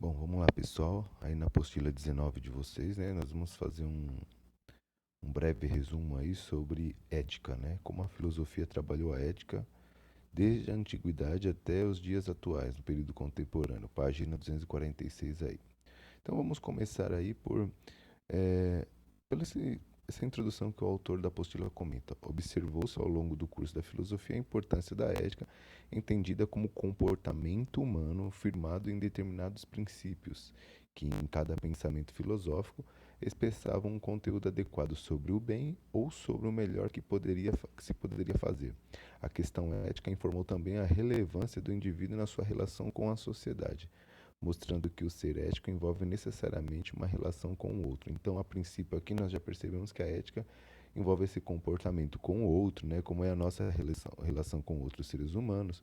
Bom, vamos lá, pessoal. Aí na apostila 19 de vocês, né, nós vamos fazer um breve resumo aí sobre ética, né? Como a filosofia trabalhou a ética desde a antiguidade até os dias atuais, no período contemporâneo, página 246 aí. Então vamos começar aí é, essa introdução que o autor da apostila comenta. Observou-se ao longo do curso da filosofia a importância da ética, entendida como comportamento humano firmado em determinados princípios, que em cada pensamento filosófico expressavam um conteúdo adequado sobre o bem ou sobre o melhor que se poderia fazer. A questão ética informou também a relevância do indivíduo na sua relação com a sociedade, mostrando que o ser ético envolve necessariamente uma relação com o outro. Então, a princípio, aqui nós já percebemos que a ética envolve esse comportamento com o outro, né? Como é a nossa relação com outros seres humanos,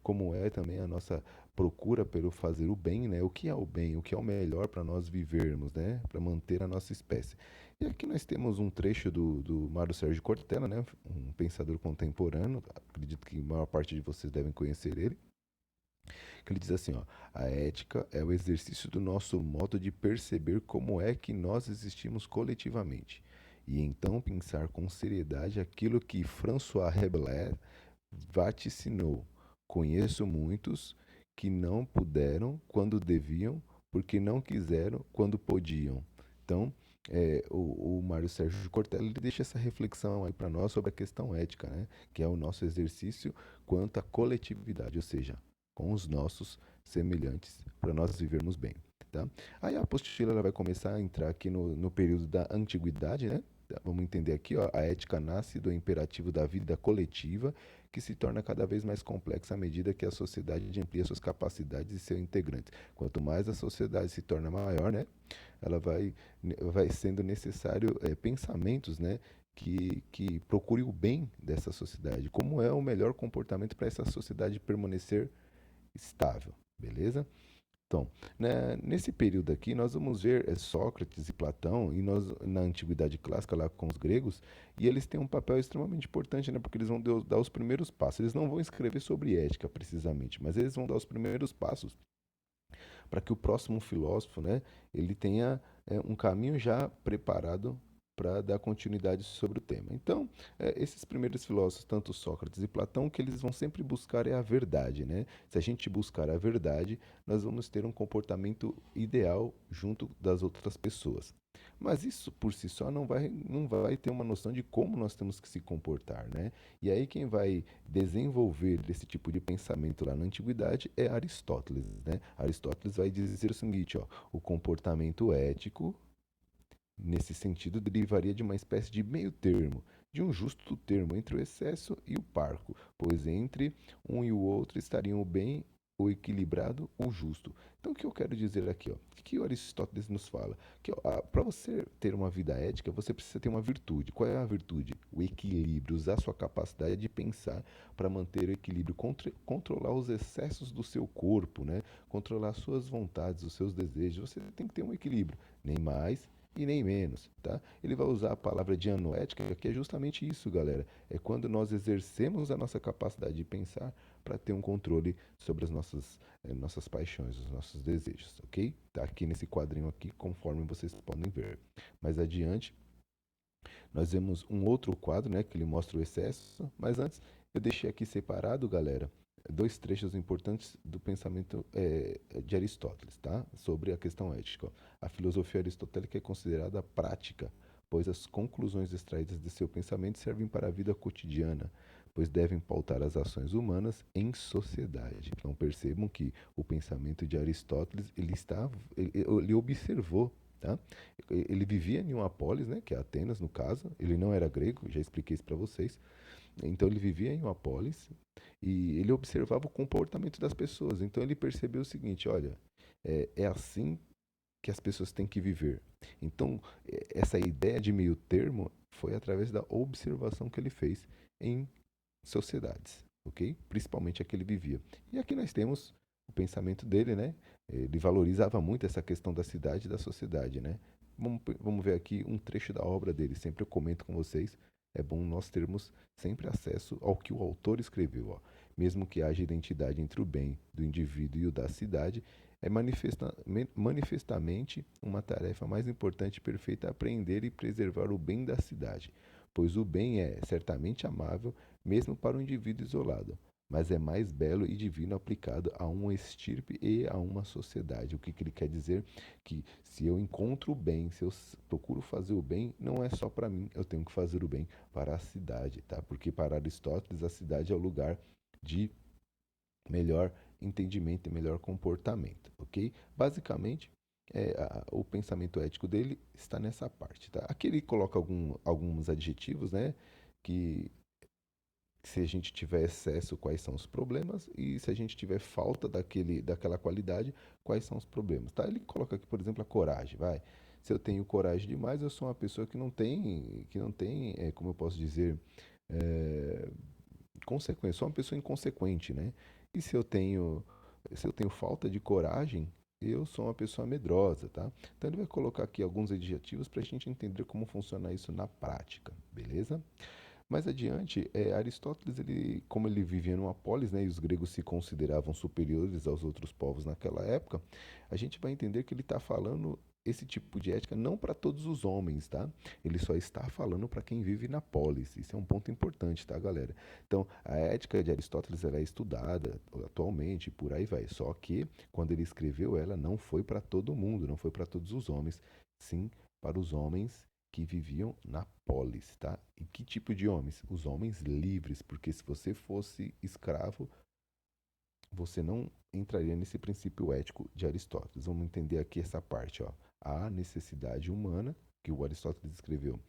como é também a nossa procura pelo fazer o bem, né? O que é o bem, o que é o melhor para nós vivermos, né? Para manter a nossa espécie. E aqui nós temos um trecho do Mário Sérgio Cortella, né? Um pensador contemporâneo, acredito que a maior parte de vocês devem conhecer ele, que ele diz assim, ó, a ética é o exercício do nosso modo de perceber como é que nós existimos coletivamente, e então pensar com seriedade aquilo que François Rabelais vaticinou. Conheço muitos que não puderam quando deviam, porque não quiseram quando podiam. Então, o Mário Sérgio Cortella ele deixa essa reflexão aí para nós sobre a questão ética, né? Que é o nosso exercício quanto à coletividade, ou seja, com os nossos semelhantes, para nós vivermos bem. Tá? Aí a apostila ela vai começar a entrar aqui no período da antiguidade, né? Vamos entender aqui, ó, a ética nasce do imperativo da vida coletiva, que se torna cada vez mais complexa à medida que a sociedade amplia suas capacidades e seus integrantes. Quanto mais a sociedade se torna maior, né, ela vai sendo necessário pensamentos, né, que procure o bem dessa sociedade. Como é o melhor comportamento para essa sociedade permanecer estável, beleza? Então, né, nesse período aqui, nós vamos ver Sócrates e Platão, e nós, na antiguidade clássica, lá com os gregos, e eles têm um papel extremamente importante, né, porque eles vão dar os primeiros passos. Eles não vão escrever sobre ética, precisamente, mas eles vão dar os primeiros passos para que o próximo filósofo, né, ele tenha um caminho já preparado para dar continuidade sobre o tema. Então, esses primeiros filósofos, tanto Sócrates e Platão, o que eles vão sempre buscar é a verdade, né? Se a gente buscar a verdade, nós vamos ter um comportamento ideal junto das outras pessoas. Mas isso por si só não vai ter uma noção de como nós temos que se comportar, né? E aí quem vai desenvolver esse tipo de pensamento lá na antiguidade é Aristóteles, né? Aristóteles vai dizer o seguinte, ó, o comportamento ético, nesse sentido, derivaria de uma espécie de meio termo, de um justo termo entre o excesso e o parco, pois entre um e o outro estariam o bem, o equilibrado, o justo. Então, o que eu quero dizer aqui, ó, o que o Aristóteles nos fala? Que para você ter uma vida ética, você precisa ter uma virtude. Qual é a virtude? O equilíbrio, usar a sua capacidade de pensar para manter o equilíbrio, controlar os excessos do seu corpo, né? Controlar suas vontades, os seus desejos. Você tem que ter um equilíbrio, nem mais e nem menos, tá? Ele vai usar a palavra dianoética, que é justamente isso, galera. É quando nós exercemos a nossa capacidade de pensar para ter um controle sobre as nossas paixões, os nossos desejos, ok? Tá aqui nesse quadrinho aqui, conforme vocês podem ver. Mais adiante, nós vemos um outro quadro, né, que ele mostra o excesso, mas antes eu deixei aqui separado, galera, dois trechos importantes do pensamento de Aristóteles, tá? Sobre a questão ética. A filosofia aristotélica é considerada prática, pois as conclusões extraídas de seu pensamento servem para a vida cotidiana, pois devem pautar as ações humanas em sociedade. Então percebam que o pensamento de Aristóteles ele observou, tá? Ele vivia em uma polis, né, que é Atenas no caso. Ele não era grego, já expliquei isso para vocês. Então ele vivia em uma polis e ele observava o comportamento das pessoas. Então ele percebeu o seguinte: olha, é assim que as pessoas têm que viver. Então essa ideia de meio termo foi através da observação que ele fez em sociedades, ok? Principalmente a que ele vivia. E aqui nós temos o pensamento dele, né? Ele valorizava muito essa questão da cidade e da sociedade, né? Vamos ver aqui um trecho da obra dele. Sempre eu comento com vocês. É bom nós termos sempre acesso ao que o autor escreveu. Ó. mesmo que haja identidade entre o bem do indivíduo e o da cidade, é manifestamente uma tarefa mais importante e perfeita apreender e preservar o bem da cidade, pois o bem é certamente amável, mesmo para um indivíduo isolado, mas é mais belo e divino aplicado a uma estirpe e a uma sociedade. O que ele quer dizer? Que se eu encontro o bem, se eu procuro fazer o bem, não é só para mim, eu tenho que fazer o bem para a cidade, tá? Porque para Aristóteles a cidade é o lugar de melhor entendimento e melhor comportamento, ok? Basicamente, o pensamento ético dele está nessa parte, tá? Aqui ele coloca alguns adjetivos, né? Que se a gente tiver excesso, quais são os problemas, e se a gente tiver falta daquela qualidade, quais são os problemas, tá? Ele coloca aqui, por exemplo, a coragem, vai. Se eu tenho coragem demais, eu sou uma pessoa que não tem, como eu posso dizer, é, consequência, sou uma pessoa inconsequente, né? E se eu tenho falta de coragem, eu sou uma pessoa medrosa, tá? Então ele vai colocar aqui alguns adjetivos para a gente entender como funciona isso na prática, beleza? Mais adiante, Aristóteles, como ele vivia numa polis, né, e os gregos se consideravam superiores aos outros povos naquela época, a gente vai entender que ele está falando esse tipo de ética não para todos os homens, tá? Ele só está falando para quem vive na polis. Isso é um ponto importante, tá, galera? Então, a ética de Aristóteles ela é estudada atualmente, por aí vai. Só que quando ele escreveu ela, não foi para todo mundo, não foi para todos os homens, sim para os homens que viviam na polis, tá? E que tipo de homens? Os homens livres, porque se você fosse escravo, você não entraria nesse princípio ético de Aristóteles. Vamos entender aqui essa parte, ó. A necessidade humana, que o Aristóteles escreveu.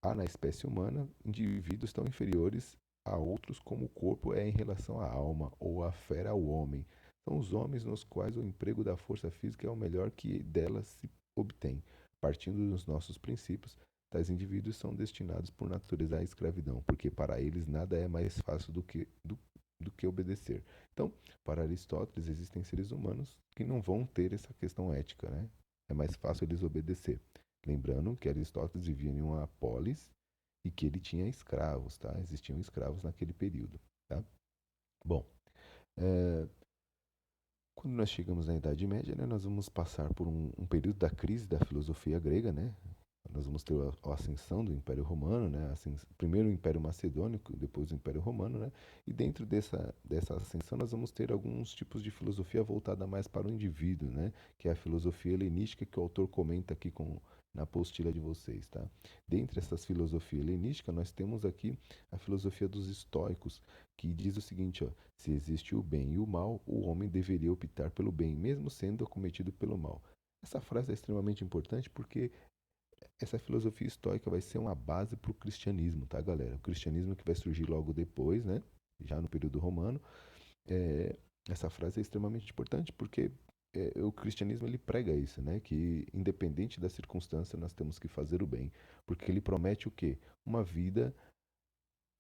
Há na espécie humana indivíduos tão inferiores a outros como o corpo é em relação à alma ou a fera ao homem. São os homens nos quais o emprego da força física é o melhor que dela se obtém. Partindo dos nossos princípios, tais indivíduos são destinados por natureza à escravidão, porque para eles nada é mais fácil do que obedecer. Então, para Aristóteles, existem seres humanos que não vão ter essa questão ética, né? É mais fácil eles obedecer. Lembrando que Aristóteles vivia em uma polis e que ele tinha escravos, tá? Existiam escravos naquele período, tá? Bom, é, quando nós chegamos na Idade Média, né, nós vamos passar por um período da crise da filosofia grega, né? Nós vamos ter a ascensão do Império Romano, né? Primeiro o Império Macedônico, depois o Império Romano, né? E dentro dessa ascensão nós vamos ter alguns tipos de filosofia voltada mais para o indivíduo, né? Que é a filosofia helenística que o autor comenta aqui na apostila de vocês, tá? Dentre essas filosofias helenísticas, nós temos aqui a filosofia dos estoicos, que diz o seguinte, ó, se existe o bem e o mal, o homem deveria optar pelo bem, mesmo sendo acometido pelo mal. Essa frase é extremamente importante porque essa filosofia estoica vai ser uma base para o cristianismo, tá, galera? O cristianismo que vai surgir logo depois, né? Já no período romano. É, essa frase é extremamente importante porque o cristianismo ele prega isso, né? Que independente da circunstância nós temos que fazer o bem, porque ele promete o quê? Uma vida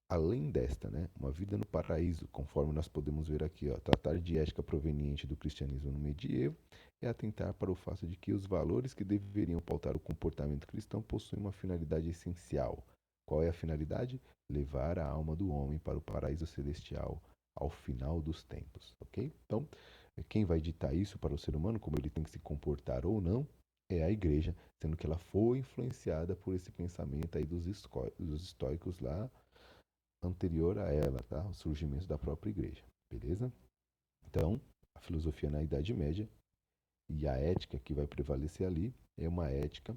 além desta, né? Uma vida no paraíso, conforme nós podemos ver aqui, ó. Tratar de ética proveniente do cristianismo no medievo é atentar para o fato de que os valores que deveriam pautar o comportamento cristão possuem uma finalidade essencial. Qual é a finalidade? Levar a alma do homem para o paraíso celestial ao final dos tempos, ok? Então, quem vai ditar isso para o ser humano, como ele tem que se comportar ou não, é a igreja, sendo que ela foi influenciada por esse pensamento aí dos estoicos lá anterior a ela, tá? O surgimento da própria igreja, beleza? Então, a filosofia na Idade Média e a ética que vai prevalecer ali é uma ética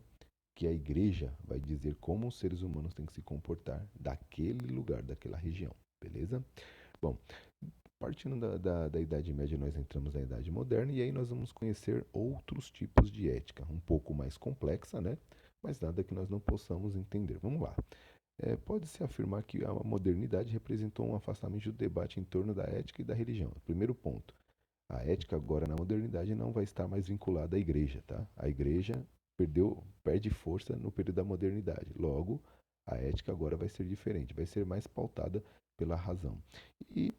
que a igreja vai dizer como os seres humanos têm que se comportar daquele lugar, daquela região, beleza? Bom, partindo da Idade Média, nós entramos na Idade Moderna e aí nós vamos conhecer outros tipos de ética, um pouco mais complexa, né? Mas nada que nós não possamos entender. Vamos lá. Pode-se afirmar que a modernidade representou um afastamento do debate em torno da ética e da religião. Primeiro ponto, a ética agora na modernidade não vai estar mais vinculada à igreja, tá? A igreja perde força no período da modernidade. Logo, a ética agora vai ser diferente, vai ser mais pautada pela razão. E,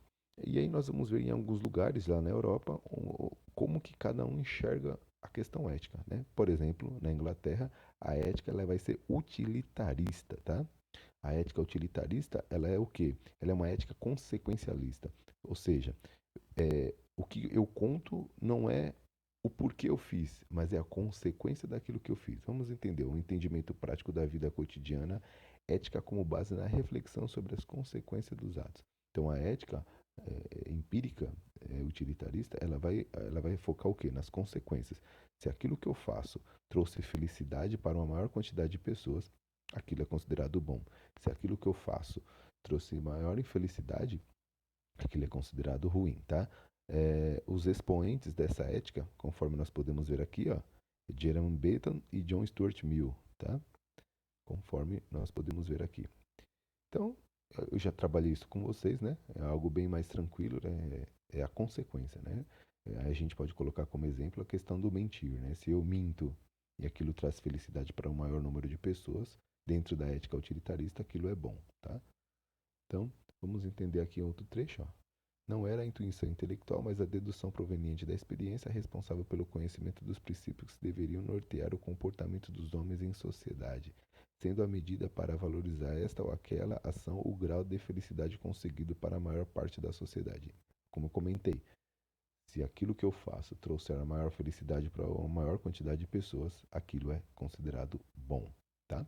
e aí nós vamos ver em alguns lugares lá na Europa como que cada um enxerga a questão ética, né? Por exemplo, na Inglaterra, a ética ela vai ser utilitarista, tá? A ética utilitarista, ela é o quê? Ela é uma ética consequencialista. Ou seja, o que eu conto não é o porquê eu fiz, mas é a consequência daquilo que eu fiz. Vamos entender o entendimento prático da vida cotidiana, ética como base na reflexão sobre as consequências dos atos. Então, a ética empírica, utilitarista, ela vai focar o quê? Nas consequências. Se aquilo que eu faço trouxe felicidade para uma maior quantidade de pessoas, aquilo é considerado bom. Se aquilo que eu faço trouxe maior infelicidade, aquilo é considerado ruim, tá? Os expoentes dessa ética, conforme nós podemos ver aqui, ó, Jerome Bentham e John Stuart Mill, tá? Conforme nós podemos ver aqui. Então, eu já trabalhei isso com vocês, né? É algo bem mais tranquilo, né? É a consequência, né? A gente pode colocar como exemplo a questão do mentir, né? Se eu minto e aquilo traz felicidade para um maior número de pessoas, dentro da ética utilitarista, aquilo é bom, tá? Então, vamos entender aqui outro trecho, ó. Não era a intuição intelectual, mas a dedução proveniente da experiência responsável pelo conhecimento dos princípios que deveriam nortear o comportamento dos homens em sociedade, sendo a medida para valorizar esta ou aquela ação o grau de felicidade conseguido para a maior parte da sociedade. Como eu comentei, se aquilo que eu faço trouxer a maior felicidade para uma maior quantidade de pessoas, aquilo é considerado bom, tá?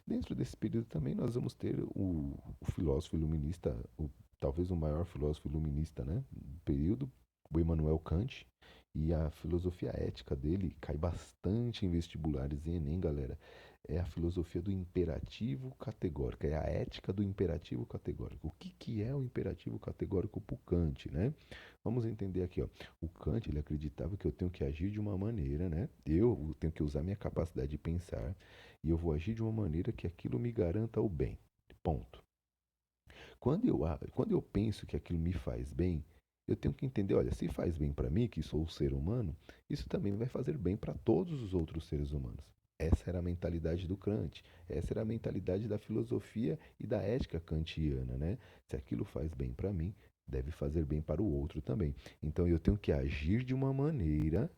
Dentro desse período também nós vamos ter o filósofo iluminista, talvez o maior filósofo iluminista, né, do período, o Immanuel Kant, e a filosofia ética dele cai bastante em vestibulares e Enem, galera. É a filosofia do imperativo categórico, é a ética do imperativo categórico. O que é o imperativo categórico para o Kant, né? Vamos entender aqui, ó. O Kant, ele acreditava que eu tenho que agir de uma maneira, né? Eu tenho que usar minha capacidade de pensar e eu vou agir de uma maneira que aquilo me garanta o bem. Ponto. Quando eu penso que aquilo me faz bem, eu tenho que entender, olha, se faz bem para mim, que sou o ser humano, isso também vai fazer bem para todos os outros seres humanos. Essa era a mentalidade do Kant, essa era a mentalidade da filosofia e da ética kantiana, né? Se aquilo faz bem para mim, deve fazer bem para o outro também. Então eu tenho que agir de uma maneira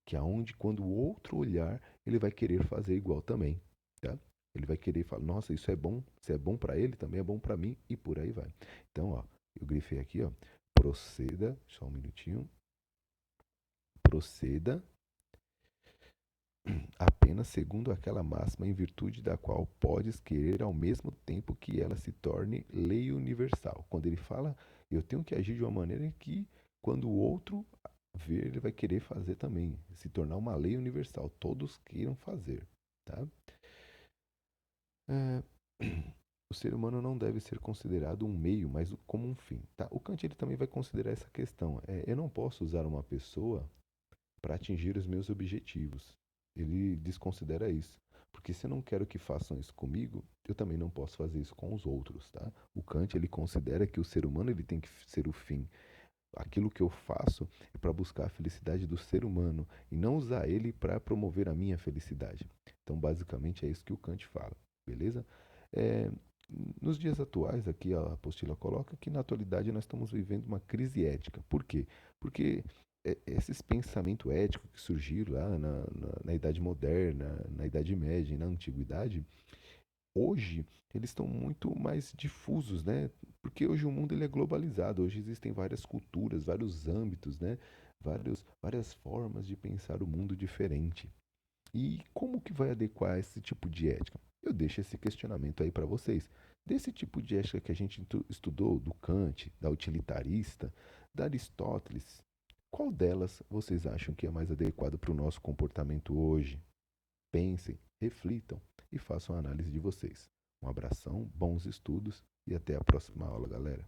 que aonde quando o outro olhar, ele vai querer fazer igual também, tá? Ele vai querer falar, nossa, isso é bom, se é bom para ele, também é bom para mim e por aí vai. Então, ó, eu grifei aqui, ó, proceda, só um minutinho, proceda apenas segundo aquela máxima em virtude da qual podes querer ao mesmo tempo que ela se torne lei universal. Quando ele fala, eu tenho que agir de uma maneira que quando o outro ver, ele vai querer fazer também, se tornar uma lei universal, todos queiram fazer, tá? É, o ser humano não deve ser considerado um meio, mas como um fim, tá? O Kant ele também vai considerar essa questão. Eu não posso usar uma pessoa para atingir os meus objetivos. Ele desconsidera isso. Porque se eu não quero que façam isso comigo, eu também não posso fazer isso com os outros, tá? O Kant ele considera que o ser humano ele tem que ser o fim. Aquilo que eu faço é para buscar a felicidade do ser humano e não usar ele para promover a minha felicidade. Então, basicamente, é isso que o Kant fala, beleza? É, nos dias atuais, aqui a apostila coloca que na atualidade nós estamos vivendo uma crise ética. Por quê? Porque esses pensamentos éticos que surgiram lá na Idade Moderna, na Idade Média e na Antiguidade, hoje eles estão muito mais difusos, né? Porque hoje o mundo ele é globalizado, hoje existem várias culturas, vários âmbitos, né? Várias formas de pensar o mundo diferente. E como que vai adequar esse tipo de ética? Eu deixo esse questionamento aí para vocês. Desse tipo de ética que a gente estudou, do Kant, da utilitarista, da Aristóteles, qual delas vocês acham que é mais adequado para o nosso comportamento hoje? Pensem, reflitam e façam a análise de vocês. Um abração, bons estudos e até a próxima aula, galera.